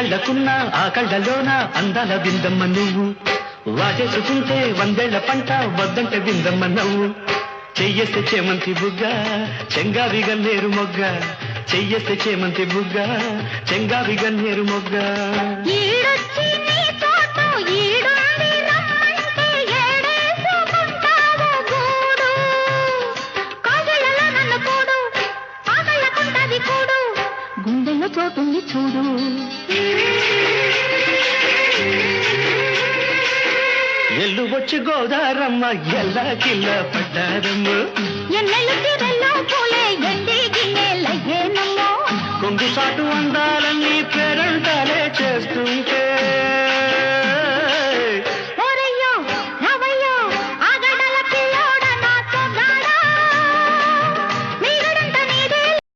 కళ్ళకున్న ఆ కళ్ళలోన అందాల బిందమ్మ నువ్వు వాటేసుకుంటే వందేళ్ల పంట వద్దంటే బిందమ్మ నవ్వు చెయ్యేస్తే చేమంతి బుగ్గ చెంగావి గన్నేరు మొగ్గ చెయ్యేస్తే చేమంతి బుగ్గ చెంగావి గన్నేరు మొగ్గ గుండెల్లో చోటుంది చూడు ఎల్లు వచ్చి గోదారమ్మ ఎల్లా కిల్ల పడ్డారమ్మ ఎన్నెల్లు